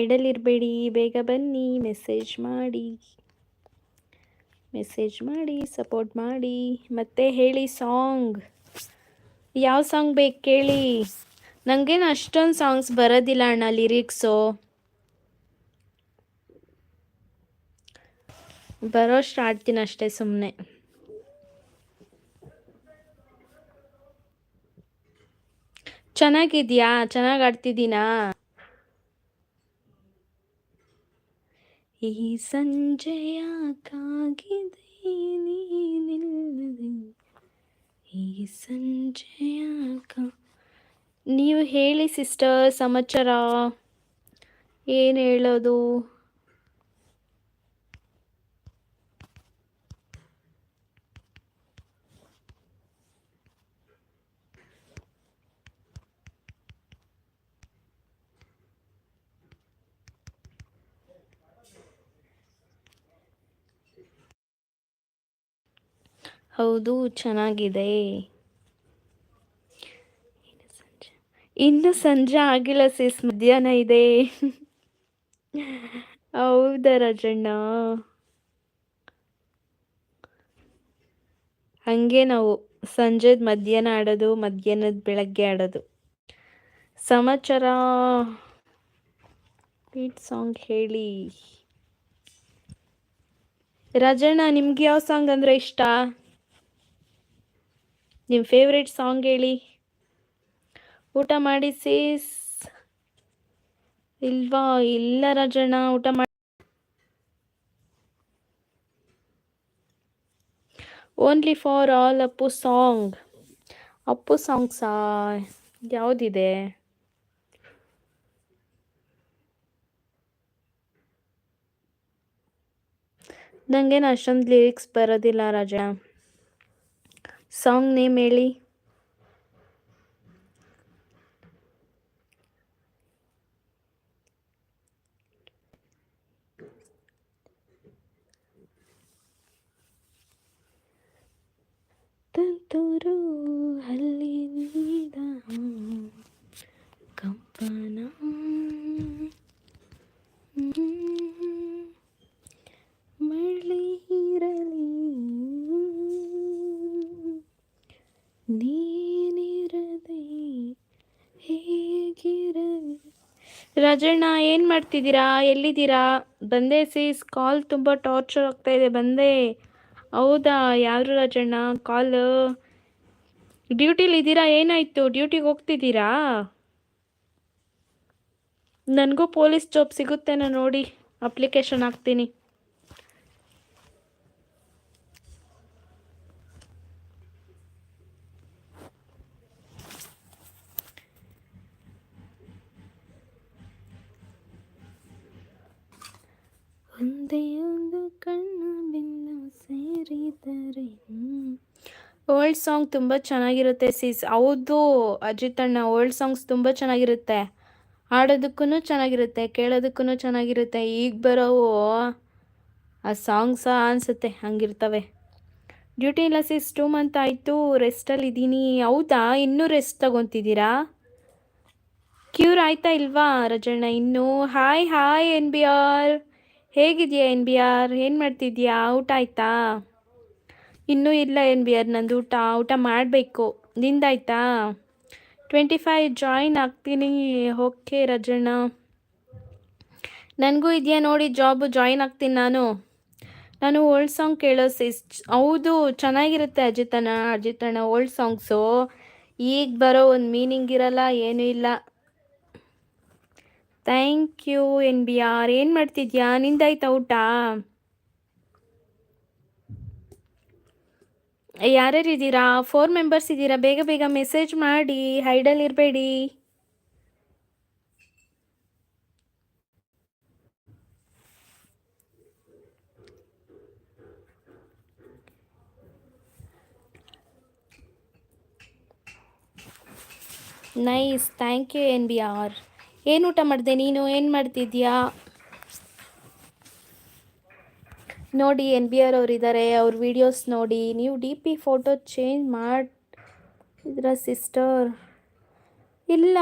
ಇಡಲಿರಬೇಡಿ, ಬೇಗ ಬನ್ನಿ, ಮೆಸೇಜ್ ಮಾಡಿ ಸಪೋರ್ಟ್ ಮಾಡಿ. ಮತ್ತೆ ಹೇಳಿ ಸಾಂಗ್, ಯಾವ ಸಾಂಗ್ ಬೇಕು ಕೇಳಿ. ನನಗೇನು ಅಷ್ಟೊಂದು ಸಾಂಗ್ಸ್ ಬರೋದಿಲ್ಲ ಅಣ್ಣ, ಲಿರಿಕ್ಸು ಬರೋಷ್ಟು ಆಡ್ತೀನಿ ಅಷ್ಟೇ ಸುಮ್ಮನೆ. ಚೆನ್ನಾಗಿದ್ಯಾ? ಚೆನ್ನಾಗಿ ಆಡ್ತಿದ್ದೀನಾ? ಈ ಸಂಜೆಯ ಕಾಗಿದೆ ನೀನಿಲ್ಲದೆ, ಈ ಸಂಜೆಯ ನೀವು ಹೇಳಿ ಸಿಸ್ಟರ್, ಸಮಾಚಾರ ಏನು ಹೇಳೋದು? ಹೌದು, ಚೆನ್ನಾಗಿದೆ. ಇನ್ನು ಸಂಜೆ ಆಗಿಲ್ಲ ಸಿಸ್, ಮಧ್ಯಾಹ್ನ ಇದೆ. ಹೌದಾ ರಾಜಣ್ಣ? ಹಂಗೆ ನಾವು ಸಂಜೆದ್ ಮಧ್ಯಾಹ್ನ ಆಡೋದು, ಮಧ್ಯಾಹ್ನದ ಬೆಳಗ್ಗೆ ಆಡೋದು. ಸಮಾಚಾರ ಬೀಟ್ ಸಾಂಗ್ ಹೇಳಿ ರಾಜಣ್ಣ. ನಿಮ್ಗೆ ಯಾವ ಸಾಂಗ್ ಅಂದರೆ ಇಷ್ಟ? ನಿಮ್ಮ ಫೇವ್ರೆಟ್ ಸಾಂಗ್ ಹೇಳಿ. ಊಟ ಮಾಡಿ ಸಿಸ್? ಇಲ್ವಾ? ಇಲ್ಲ ರಾಜಣ್ಣ, ಊಟ ಮಾಡಿ. Only for all Appu song. Appu ಸಾಂಗ್ಸಾ ಯಾವುದಿದೆ? ನನಗೇನು ಅಷ್ಟೊಂದು ಲಿರಿಕ್ಸ್ ಬರೋದಿಲ್ಲ ರಾಜಣ್ಣ. ಸಾಂಗ್ ನೇಮ್ ಹೇಳಿ. ತುಂತುರು ಹಲ್ಲಿ ನೀಡ ಕಂಪನ, ಮಳೆ ಇರಲಿ ನೀನಿರದೆ ಹೇಗಿರಲಿ. ರಾಜಣ್ಣ ಏನು ಮಾಡ್ತಿದ್ದೀರಾ? ಎಲ್ಲಿದ್ದೀರಾ? ಬಂದೆ ಸಿಸ್, ಕಾಲ್ ತುಂಬ ಟಾರ್ಚರ್ ಆಗ್ತಾ ಇದೆ. ಬಂದೆ. ಹೌದಾ? ಯಾರು ರಾಜಣ್ಣ ಕಾಲು? ಡ್ಯೂಟಿಲಿದ್ದೀರಾ? ಏನಾಯಿತು? ಡ್ಯೂಟಿಗೆ ಹೋಗ್ತಿದ್ದೀರಾ? ನನಗೂ ಪೊಲೀಸ್ ಜಾಬ್ ಸಿಗುತ್ತೇನೋ ನೋಡಿ, ಅಪ್ಲಿಕೇಶನ್ ಹಾಕ್ತೀನಿ. ಒಂದೇ ಒಂದು ಕಣ್ಣು ಬಿಂದು ಸೇರಿದರೆ. ಓಲ್ಡ್ ಸಾಂಗ್ ತುಂಬ ಚೆನ್ನಾಗಿರುತ್ತೆ ಸಿಸ್. ಹೌದು ಅಜಿತ್ ಅಣ್ಣ, ಓಲ್ಡ್ ಸಾಂಗ್ಸ್ ತುಂಬ ಚೆನ್ನಾಗಿರುತ್ತೆ. ಹಾಡೋದಕ್ಕೂ ಚೆನ್ನಾಗಿರುತ್ತೆ, ಕೇಳೋದಕ್ಕೂ ಚೆನ್ನಾಗಿರುತ್ತೆ. ಈಗ ಬರೋವು ಆ ಸಾಂಗ್ಸಾ ಅನಿಸುತ್ತೆ, ಹಂಗಿರ್ತವೆ. ಡ್ಯೂಟಿ ಇಲ್ಲ ಸಿಸ್, 2 ಮಂತ್ ಆಯಿತು, ರೆಸ್ಟಲ್ಲಿದ್ದೀನಿ. ಹೌದಾ? ಇನ್ನೂ ರೆಸ್ಟ್ ತಗೊತಿದ್ದೀರಾ? ಕ್ಯೂರ್ ಆಯ್ತಾ ಇಲ್ವಾ ರಾಜಣ್ಣ ಇನ್ನೂ? ಹಾಯ್ ಎನ್ ಬಿ ಆರ್, ಹೇಗಿದೆಯಾ ಎನ್ ಬಿ ಆರ್? ಏನು ಮಾಡ್ತಿದ್ಯಾ? ಊಟ ಆಯ್ತಾ? ಇನ್ನೂ ಇಲ್ಲ ಎನ್ ಬಿ ಆರ್, ನಂದು ಊಟ ಮಾಡಬೇಕು. ನಿಂದಾಯ್ತಾ? 25 ಜಾಯಿನ್ ಆಗ್ತೀನಿ. ಓಕೆ ರಾಜಣ್ಣ, ನನಗೂ ಇದೆಯಾ ನೋಡಿ ಜಾಬು, ಜಾಯಿನ್ ಆಗ್ತೀನಿ ನಾನು ಓಲ್ಡ್ ಸಾಂಗ್ ಕೇಳೋ ಸಿಸ್. ಹೌದು ಚೆನ್ನಾಗಿರುತ್ತೆ ಅಜಿತಣ್ಣ ಓಲ್ಡ್ ಸಾಂಗ್ಸು. ಈಗ ಬರೋ ಒಂದು ಮೀನಿಂಗ್ ಇರಲ್ಲ, ಏನೂ ಇಲ್ಲ. Thank you N B R. ಏನು ಮಾಡ್ತಿದ್ಯಾ? ನಿಂದಾಯ್ತಾ ಊಟ? ಯಾರ್ಯಾರು ಇದ್ದೀರಾ? 4 ಮೆಂಬರ್ಸ್ ಇದ್ದೀರಾ. ಬೇಗ ಬೇಗ ಮೆಸೇಜ್ ಮಾಡಿ, ಹೈಡಲ್ಲಿ ಇರಬೇಡಿ. Nice, thank you N B R. ಏನು ಊಟ ಮಾಡಿದೆ ನೀನು? ಏನು ಮಾಡ್ತಿದ್ಯಾ? ನೋಡಿ ಎನ್ ಬಿ ಆರ್ ಅವರಿದ್ದಾರೆ, ಅವ್ರ ವಿಡಿಯೋಸ್ ನೋಡಿ. ನೀವು ಡಿ ಪಿ ಫೋಟೋ ಚೇಂಜ್ ಮಾಡಿದ್ರ ಸಿಸ್ಟರ್? ಇಲ್ಲ,